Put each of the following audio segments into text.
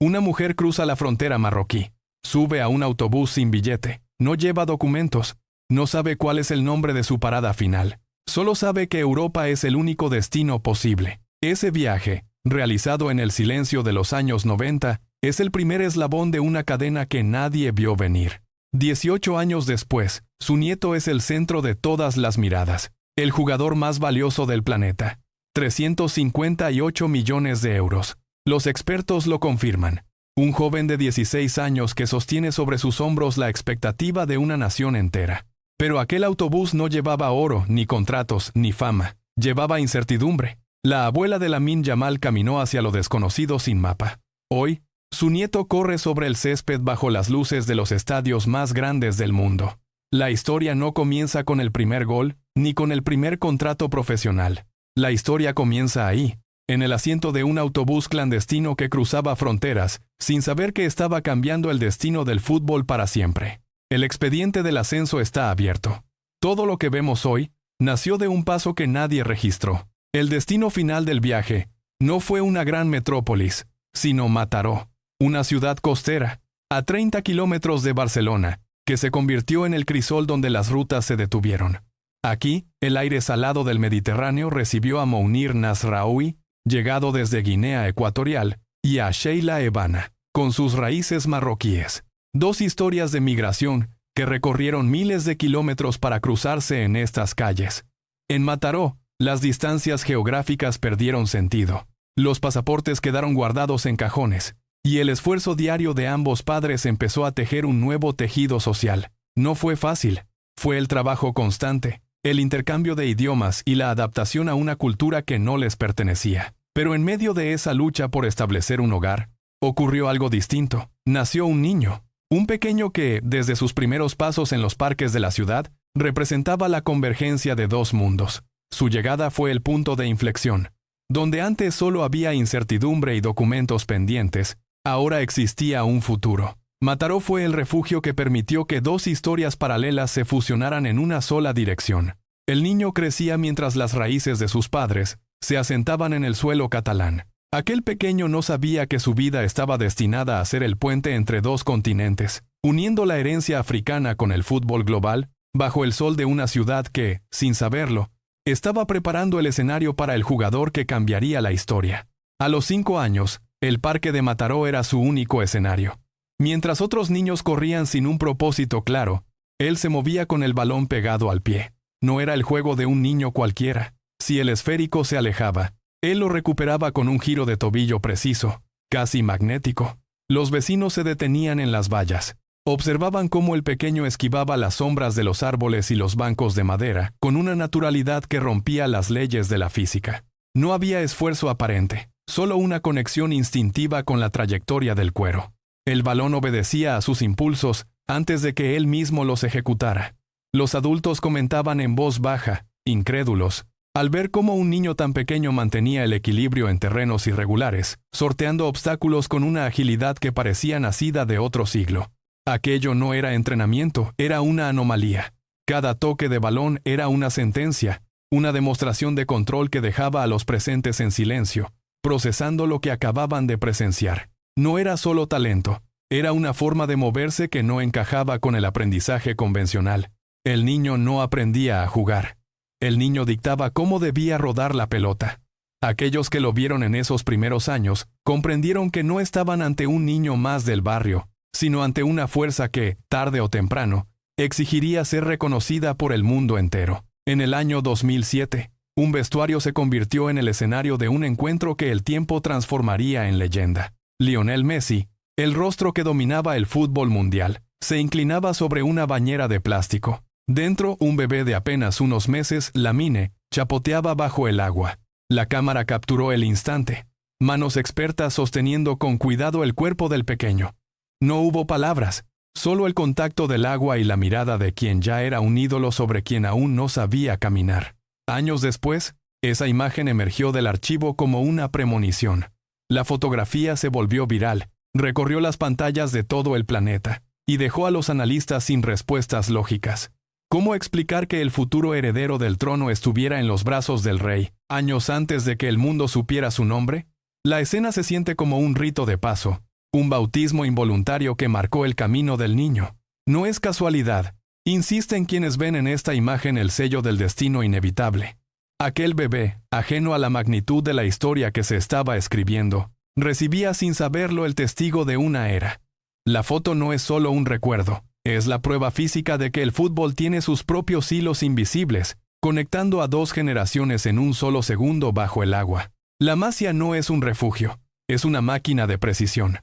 Una mujer cruza la frontera marroquí. Sube a un autobús sin billete. No lleva documentos. No sabe cuál es el nombre de su parada final. Solo sabe que Europa es el único destino posible. Ese viaje, realizado en el silencio de los años 90, es el primer eslabón de una cadena que nadie vio venir. 18 años después, su nieto es el centro de todas las miradas. El jugador más valioso del planeta. 358 millones de euros. Los expertos lo confirman. Un joven de 16 años que sostiene sobre sus hombros la expectativa de una nación entera. Pero aquel autobús no llevaba oro, ni contratos, ni fama. Llevaba incertidumbre. La abuela de Lamine Yamal caminó hacia lo desconocido sin mapa. Hoy, su nieto corre sobre el césped bajo las luces de los estadios más grandes del mundo. La historia no comienza con el primer gol, ni con el primer contrato profesional. La historia comienza ahí, en el asiento de un autobús clandestino que cruzaba fronteras, sin saber que estaba cambiando el destino del fútbol para siempre. El expediente del ascenso está abierto. Todo lo que vemos hoy nació de un paso que nadie registró. El destino final del viaje no fue una gran metrópolis, sino Mataró, una ciudad costera, a 30 kilómetros de Barcelona, que se convirtió en el crisol donde las rutas se detuvieron. Aquí, el aire salado del Mediterráneo recibió a Mounir Nasraoui, llegado desde Guinea Ecuatorial, y a Sheila Ebana, con sus raíces marroquíes. Dos historias de migración que recorrieron miles de kilómetros para cruzarse en estas calles. En Mataró, las distancias geográficas perdieron sentido. Los pasaportes quedaron guardados en cajones, y el esfuerzo diario de ambos padres empezó a tejer un nuevo tejido social. No fue fácil. Fue el trabajo constante, el intercambio de idiomas y la adaptación a una cultura que no les pertenecía. Pero en medio de esa lucha por establecer un hogar, ocurrió algo distinto. Nació un niño. Un pequeño que, desde sus primeros pasos en los parques de la ciudad, representaba la convergencia de dos mundos. Su llegada fue el punto de inflexión. Donde antes solo había incertidumbre y documentos pendientes, ahora existía un futuro. Mataró fue el refugio que permitió que dos historias paralelas se fusionaran en una sola dirección. El niño crecía mientras las raíces de sus padres se asentaban en el suelo catalán. Aquel pequeño no sabía que su vida estaba destinada a ser el puente entre dos continentes, uniendo la herencia africana con el fútbol global, bajo el sol de una ciudad que, sin saberlo, estaba preparando el escenario para el jugador que cambiaría la historia. A los 5 años, el parque de Mataró era su único escenario. Mientras otros niños corrían sin un propósito claro, él se movía con el balón pegado al pie. No era el juego de un niño cualquiera. Si el esférico se alejaba, él lo recuperaba con un giro de tobillo preciso, casi magnético. Los vecinos se detenían en las vallas. Observaban cómo el pequeño esquivaba las sombras de los árboles y los bancos de madera, con una naturalidad que rompía las leyes de la física. No había esfuerzo aparente, solo una conexión instintiva con la trayectoria del cuero. El balón obedecía a sus impulsos antes de que él mismo los ejecutara. Los adultos comentaban en voz baja, incrédulos, al ver cómo un niño tan pequeño mantenía el equilibrio en terrenos irregulares, sorteando obstáculos con una agilidad que parecía nacida de otro siglo. Aquello no era entrenamiento, era una anomalía. Cada toque de balón era una sentencia, una demostración de control que dejaba a los presentes en silencio, procesando lo que acababan de presenciar. No era solo talento, era una forma de moverse que no encajaba con el aprendizaje convencional. El niño no aprendía a jugar. El niño dictaba cómo debía rodar la pelota. Aquellos que lo vieron en esos primeros años comprendieron que no estaban ante un niño más del barrio, sino ante una fuerza que, tarde o temprano, exigiría ser reconocida por el mundo entero. En el año 2007, un vestuario se convirtió en el escenario de un encuentro que el tiempo transformaría en leyenda. Lionel Messi, el rostro que dominaba el fútbol mundial, se inclinaba sobre una bañera de plástico. Dentro, un bebé de apenas unos meses, Lamine, chapoteaba bajo el agua. La cámara capturó el instante. Manos expertas sosteniendo con cuidado el cuerpo del pequeño. No hubo palabras, solo el contacto del agua y la mirada de quien ya era un ídolo sobre quien aún no sabía caminar. Años después, esa imagen emergió del archivo como una premonición. La fotografía se volvió viral, recorrió las pantallas de todo el planeta, y dejó a los analistas sin respuestas lógicas. ¿Cómo explicar que el futuro heredero del trono estuviera en los brazos del rey, años antes de que el mundo supiera su nombre? La escena se siente como un rito de paso, un bautismo involuntario que marcó el camino del niño. No es casualidad. Insisten quienes ven en esta imagen el sello del destino inevitable. Aquel bebé, ajeno a la magnitud de la historia que se estaba escribiendo, recibía sin saberlo el testigo de una era. La foto no es solo un recuerdo, es la prueba física de que el fútbol tiene sus propios hilos invisibles, conectando a dos generaciones en un solo segundo bajo el agua. La Masia no es un refugio, es una máquina de precisión.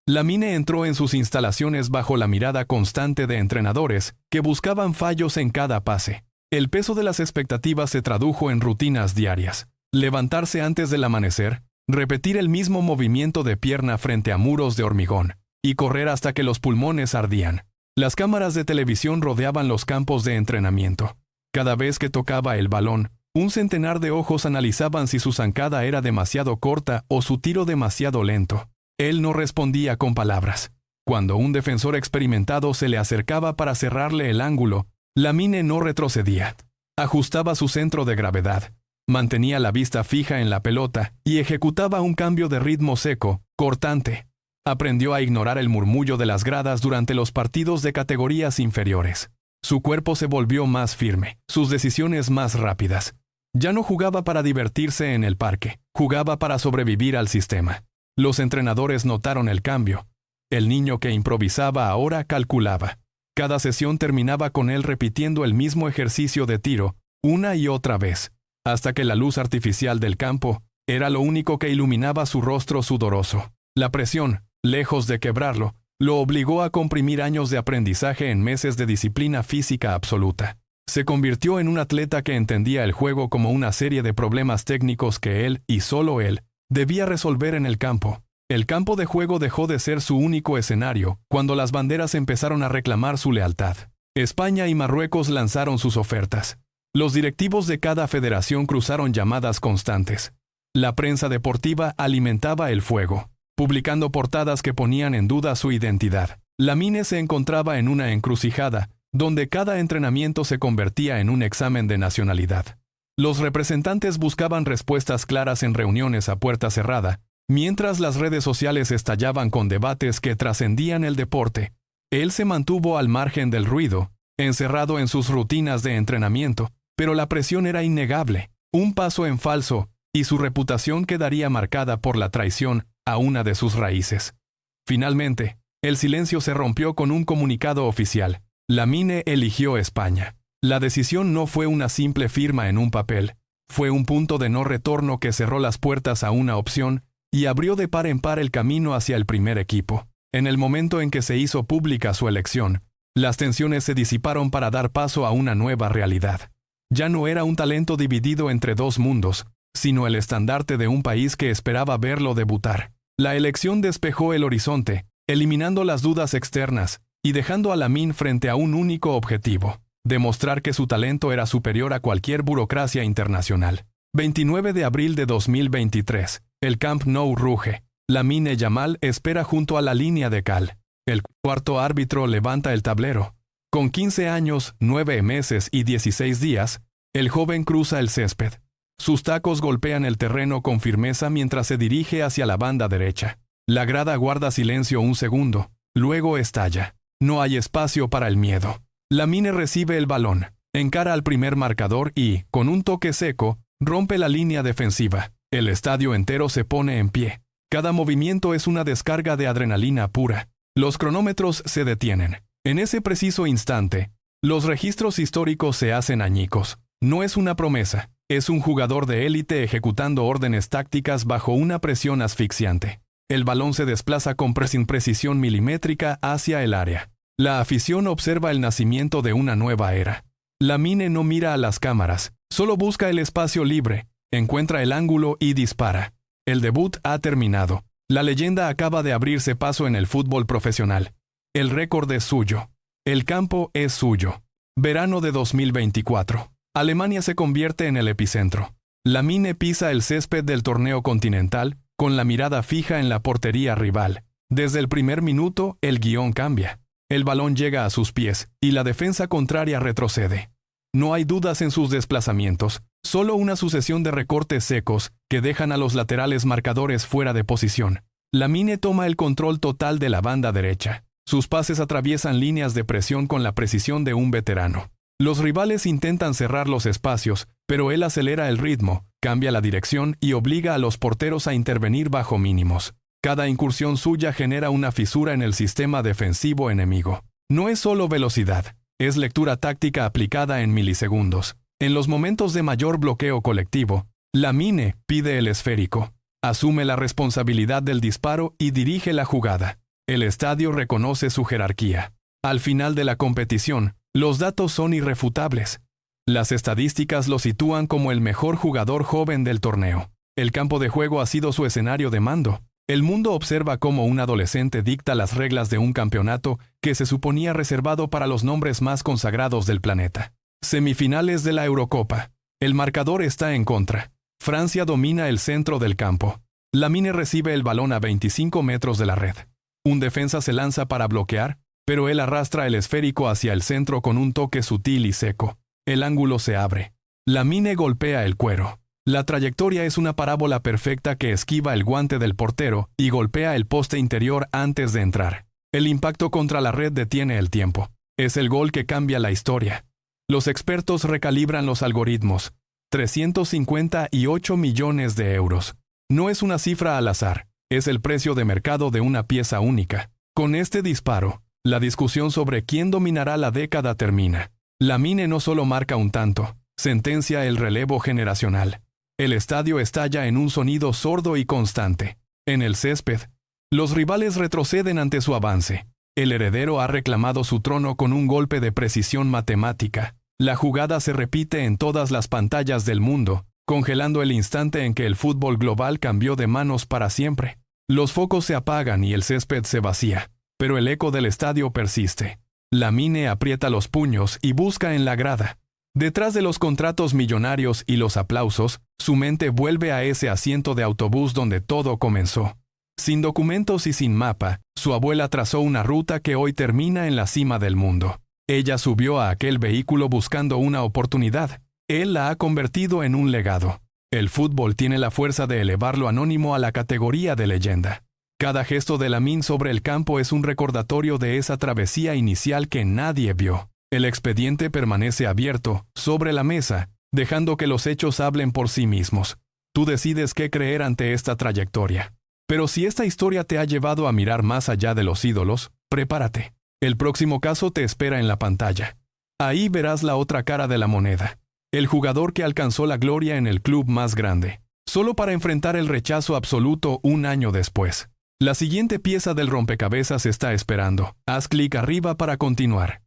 Lamine entró en sus instalaciones bajo la mirada constante de entrenadores que buscaban fallos en cada pase. El peso de las expectativas se tradujo en rutinas diarias. Levantarse antes del amanecer, repetir el mismo movimiento de pierna frente a muros de hormigón, y correr hasta que los pulmones ardían. Las cámaras de televisión rodeaban los campos de entrenamiento. Cada vez que tocaba el balón, un centenar de ojos analizaban si su zancada era demasiado corta o su tiro demasiado lento. Él no respondía con palabras. Cuando un defensor experimentado se le acercaba para cerrarle el ángulo, Lamine no retrocedía. Ajustaba su centro de gravedad, mantenía la vista fija en la pelota y ejecutaba un cambio de ritmo seco, cortante. Aprendió a ignorar el murmullo de las gradas durante los partidos de categorías inferiores. Su cuerpo se volvió más firme, sus decisiones más rápidas. Ya no jugaba para divertirse en el parque, jugaba para sobrevivir al sistema. Los entrenadores notaron el cambio. El niño que improvisaba ahora calculaba. Cada sesión terminaba con él repitiendo el mismo ejercicio de tiro, una y otra vez, hasta que la luz artificial del campo era lo único que iluminaba su rostro sudoroso. La presión, lejos de quebrarlo, lo obligó a comprimir años de aprendizaje en meses de disciplina física absoluta. Se convirtió en un atleta que entendía el juego como una serie de problemas técnicos que él, y solo él, debía resolver en el campo. El campo de juego dejó de ser su único escenario cuando las banderas empezaron a reclamar su lealtad. España y Marruecos lanzaron sus ofertas. Los directivos de cada federación cruzaron llamadas constantes. La prensa deportiva alimentaba el fuego, publicando portadas que ponían en duda su identidad. Lamine se encontraba en una encrucijada, donde cada entrenamiento se convertía en un examen de nacionalidad. Los representantes buscaban respuestas claras en reuniones a puerta cerrada, mientras las redes sociales estallaban con debates que trascendían el deporte. Él se mantuvo al margen del ruido, encerrado en sus rutinas de entrenamiento, pero la presión era innegable. Un paso en falso, y su reputación quedaría marcada por la traición a una de sus raíces. Finalmente, el silencio se rompió con un comunicado oficial. Lamine eligió España. La decisión no fue una simple firma en un papel, fue un punto de no retorno que cerró las puertas a una opción y abrió de par en par el camino hacia el primer equipo. En el momento en que se hizo pública su elección, las tensiones se disiparon para dar paso a una nueva realidad. Ya no era un talento dividido entre dos mundos, sino el estandarte de un país que esperaba verlo debutar. La elección despejó el horizonte, eliminando las dudas externas y dejando a Lamine frente a un único objetivo: demostrar que su talento era superior a cualquier burocracia internacional. 29 de abril de 2023. El Camp Nou ruge. Lamine Yamal espera junto a la línea de cal. El cuarto árbitro levanta el tablero. Con 15 años, 9 meses y 16 días, el joven cruza el césped. Sus tacos golpean el terreno con firmeza mientras se dirige hacia la banda derecha. La grada guarda silencio un segundo, luego estalla. No hay espacio para el miedo. Lamine recibe el balón, encara al primer marcador y, con un toque seco, rompe la línea defensiva. El estadio entero se pone en pie. Cada movimiento es una descarga de adrenalina pura. Los cronómetros se detienen. En ese preciso instante, los registros históricos se hacen añicos. No es una promesa, es un jugador de élite ejecutando órdenes tácticas bajo una presión asfixiante. El balón se desplaza con precisión milimétrica hacia el área. La afición observa el nacimiento de una nueva era. Lamine no mira a las cámaras, solo busca el espacio libre, encuentra el ángulo y dispara. El debut ha terminado. La leyenda acaba de abrirse paso en el fútbol profesional. El récord es suyo. El campo es suyo. Verano de 2024. Alemania se convierte en el epicentro. Lamine pisa el césped del torneo continental, con la mirada fija en la portería rival. Desde el primer minuto, el guión cambia. El balón llega a sus pies, y la defensa contraria retrocede. No hay dudas en sus desplazamientos, solo una sucesión de recortes secos que dejan a los laterales marcadores fuera de posición. Lamine toma el control total de la banda derecha. Sus pases atraviesan líneas de presión con la precisión de un veterano. Los rivales intentan cerrar los espacios, pero él acelera el ritmo, cambia la dirección y obliga a los porteros a intervenir bajo mínimos. Cada incursión suya genera una fisura en el sistema defensivo enemigo. No es solo velocidad, es lectura táctica aplicada en milisegundos. En los momentos de mayor bloqueo colectivo, Lamine pide el esférico, asume la responsabilidad del disparo y dirige la jugada. El estadio reconoce su jerarquía. Al final de la competición, los datos son irrefutables. Las estadísticas lo sitúan como el mejor jugador joven del torneo. El campo de juego ha sido su escenario de mando. El mundo observa cómo un adolescente dicta las reglas de un campeonato que se suponía reservado para los nombres más consagrados del planeta. Semifinales de la Eurocopa. El marcador está en contra. Francia domina el centro del campo. Lamine recibe el balón a 25 metros de la red. Un defensa se lanza para bloquear, pero él arrastra el esférico hacia el centro con un toque sutil y seco. El ángulo se abre. Lamine golpea el cuero. La trayectoria es una parábola perfecta que esquiva el guante del portero y golpea el poste interior antes de entrar. El impacto contra la red detiene el tiempo. Es el gol que cambia la historia. Los expertos recalibran los algoritmos. 358 millones de euros. No es una cifra al azar, es el precio de mercado de una pieza única. Con este disparo, la discusión sobre quién dominará la década termina. Lamine no solo marca un tanto, sentencia el relevo generacional. El estadio estalla en un sonido sordo y constante. En el césped, los rivales retroceden ante su avance. El heredero ha reclamado su trono con un golpe de precisión matemática. La jugada se repite en todas las pantallas del mundo, congelando el instante en que el fútbol global cambió de manos para siempre. Los focos se apagan y el césped se vacía, pero el eco del estadio persiste. Lamine aprieta los puños y busca en la grada. Detrás de los contratos millonarios y los aplausos, su mente vuelve a ese asiento de autobús donde todo comenzó. Sin documentos y sin mapa, su abuela trazó una ruta que hoy termina en la cima del mundo. Ella subió a aquel vehículo buscando una oportunidad. Él la ha convertido en un legado. El fútbol tiene la fuerza de elevar lo anónimo a la categoría de leyenda. Cada gesto de Lamine sobre el campo es un recordatorio de esa travesía inicial que nadie vio. El expediente permanece abierto, sobre la mesa, dejando que los hechos hablen por sí mismos. Tú decides qué creer ante esta trayectoria. Pero si esta historia te ha llevado a mirar más allá de los ídolos, prepárate. El próximo caso te espera en la pantalla. Ahí verás la otra cara de la moneda. El jugador que alcanzó la gloria en el club más grande, solo para enfrentar el rechazo absoluto un año después. La siguiente pieza del rompecabezas está esperando. Haz clic arriba para continuar.